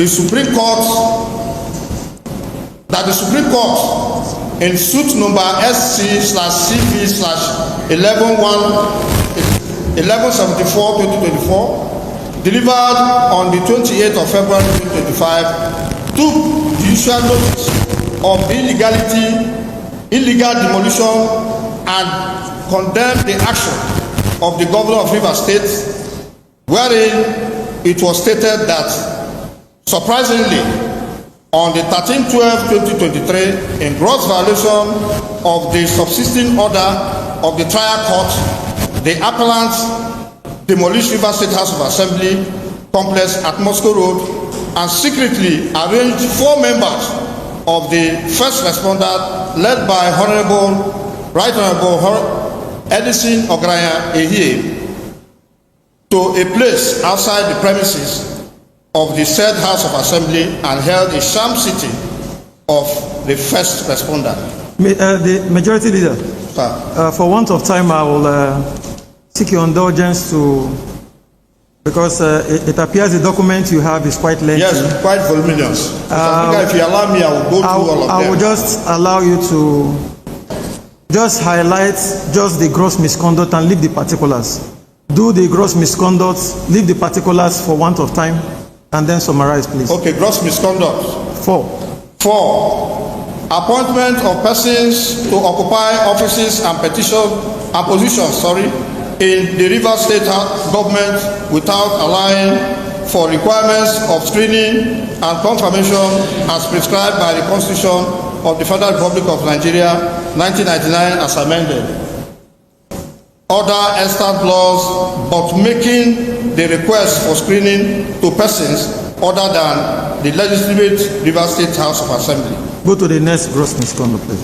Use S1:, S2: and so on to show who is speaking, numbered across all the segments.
S1: the Supreme Court in suit number SC/CV/1174/2024 delivered on the 28th of February 2025 took judicial notice of the illegal demolition and condemned the action of the Governor of Rivers State, wherein it was stated that, surprisingly, on the 13/12/2023, in gross violation of the subsisting order of the trial court, the appellant demolished Rivers State House of Assembly complex at Moscow Road and secretly arranged 4 members of the first responder led by Right Honorable Edison Ograya Ehie to a place outside the premises of the said House of Assembly and held a sham sitting of the first responder.
S2: The Majority Leader, for want of time, I will seek your indulgence to, because it appears the document you have is quite lengthy.
S1: Yes, quite voluminous. If you allow me, I will go through all of them.
S2: I will just allow you to just highlight just the gross misconduct and leave the particulars. Do the gross misconduct, leave the particulars for want of time, and then summarize, please.
S1: Okay, gross misconduct.
S2: 4.
S1: Appointment of persons to occupy offices and positions, in the Rivers State government without allowing for requirements of screening and confirmation as prescribed by the Constitution of the Federal Republic of Nigeria, 1999, as amended. Other extant laws, but making the request for screening to persons other than the legitimate Rivers State House of Assembly.
S2: Go to the next gross misconduct, please.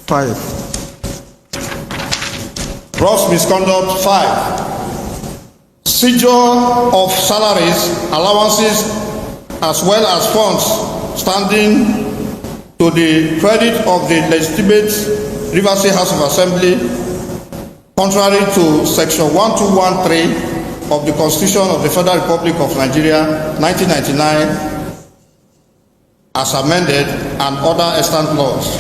S2: 5.
S1: Gross misconduct 5. Seizure of salaries, allowances, as well as funds standing to the credit of the legitimate Rivers State House of Assembly, contrary to Section 1213 of the Constitution of the Federal Republic of Nigeria, 1999, as amended, and other extant laws.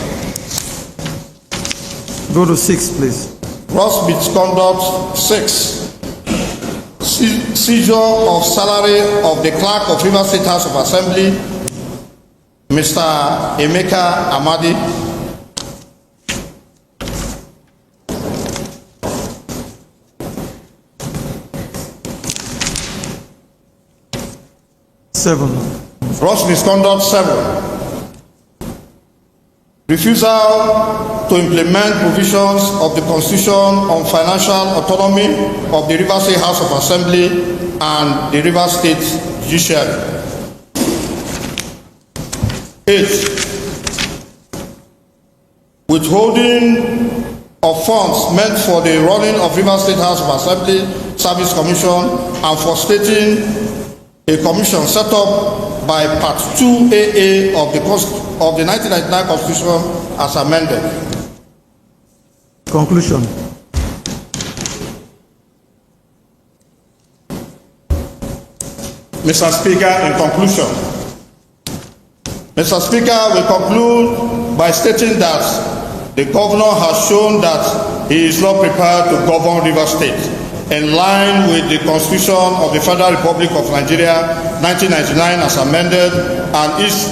S2: Go to 6, please.
S1: Gross misconduct 6. Seizure of salary of the clerk of Rivers State House of Assembly, Mr. Emeka Amadi. Gross misconduct 7. Refusal to implement provisions of the Constitution on financial autonomy of the Rivers State House of Assembly and the Rivers State Judiciary. 8. Withholding of funds meant for the running of Rivers State House of Assembly Service Commission and for stating a commission set up by Part 2AA of the 1999 Constitution as amended.
S2: Conclusion.
S1: Mr. Speaker, in conclusion, Mr. Speaker, we conclude by stating that the Governor has shown that he is not prepared to govern Rivers State in line with the Constitution of the Federal Republic of Nigeria, 1999 as amended, and his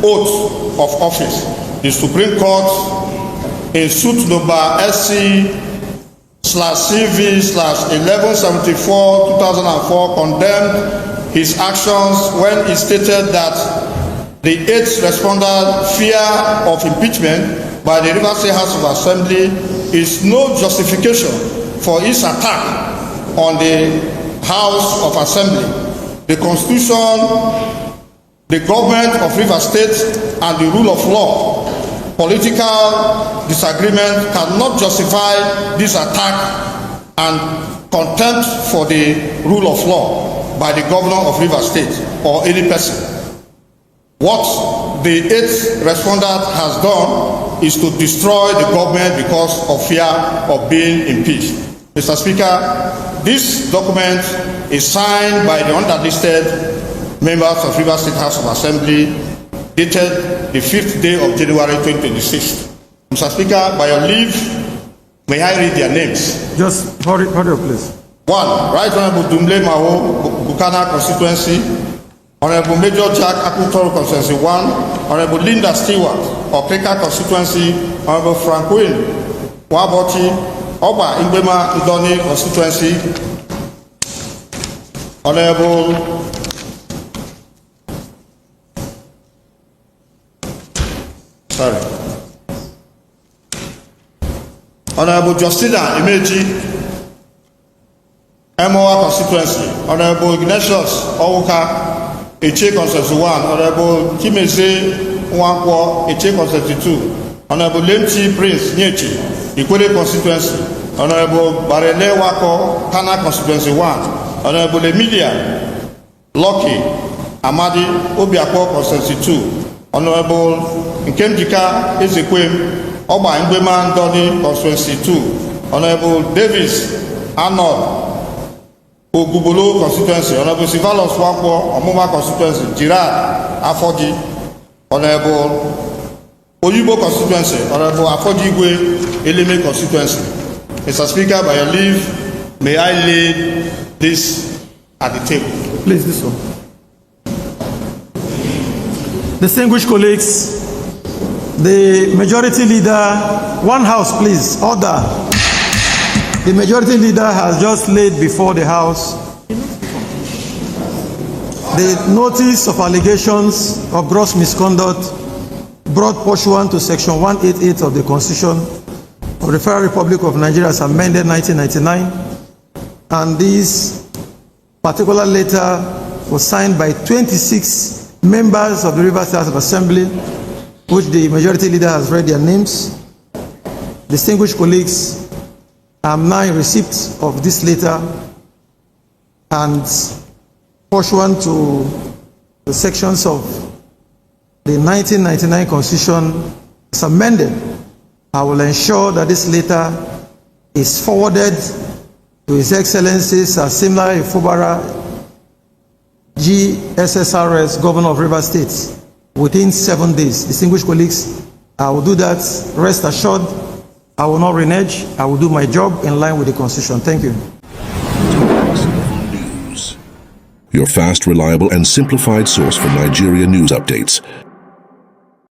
S1: oath of office. The Supreme Court, in suit number SC/CV/1174/2004, condemned his actions when he stated that the 8th responder fear of impeachment by the Rivers State House of Assembly is no justification for his attack on the House of Assembly. The Constitution, the government of Rivers State, and the rule of law. Political disagreement cannot justify this attack and contempt for the rule of law by the Governor of Rivers State or any person. What the 8th respondent has done is to destroy the government because of fear of being impeached. Mr. Speaker, this document is signed by the underlisted members of Rivers State House of Assembly, dated the 5th day of January 2026. Mr. Speaker, by your leave, may I read their names?
S2: Just hurry up, please.
S1: 1. Right Honorable Dumle Maho, Bukana constituency. Honorable Major Jack Akutoro constituency 1. Honorable Linda Stewart, Okreka constituency. Honorable Franklin Waboti, Oba Igbema Ndoni constituency. Honorable Honorable Justina Imeji, Emoa constituency. Honorable Ignatius Owuka, Eche constituency 1. Honorable Kimeze Nwankwo, Eche constituency 2. Honorable Lemchi Prince Nyechi, Ikwele constituency. Honorable Barele Wako, Kana constituency 1. Honorable Emilia Lucky Amadi, Obiakpo constituency 2. Honorable Nkemjika Ezekwem, Oba Igbema Ndoni constituency 2. Honorable Davis Arnold Ogubolo constituency. Honorable Sivalos Wakwo, Omuma constituency. Girard Afodi. Honorable Oyibo constituency. Honorable Afodi Igwe Eleme constituency. Mr. Speaker, by your leave, may I lay this at the table.
S2: Please, this one. Distinguished colleagues, the majority leader, one house please, order. The majority leader has just laid before the house the notice of allegations of gross misconduct brought pursuant to section 188 of the Constitution of the Federal Republic of Nigeria as amended 1999, and this particular letter was signed by 26 members of the Rivers State House of Assembly, which the majority leader has read their names. Distinguished colleagues, I am now in receipt of this letter, and pursuant to the sections of the 1999 Constitution as amended, I will ensure that this letter is forwarded to His Excellency Siminalayi Fubara, GSSRS, Governor of Rivers State, within 7 days. Distinguished colleagues, I will do that. Rest assured, I will not renege. I will do my job in line with the Constitution. Thank you.
S3: Your fast, reliable, and simplified source for Nigerian news updates.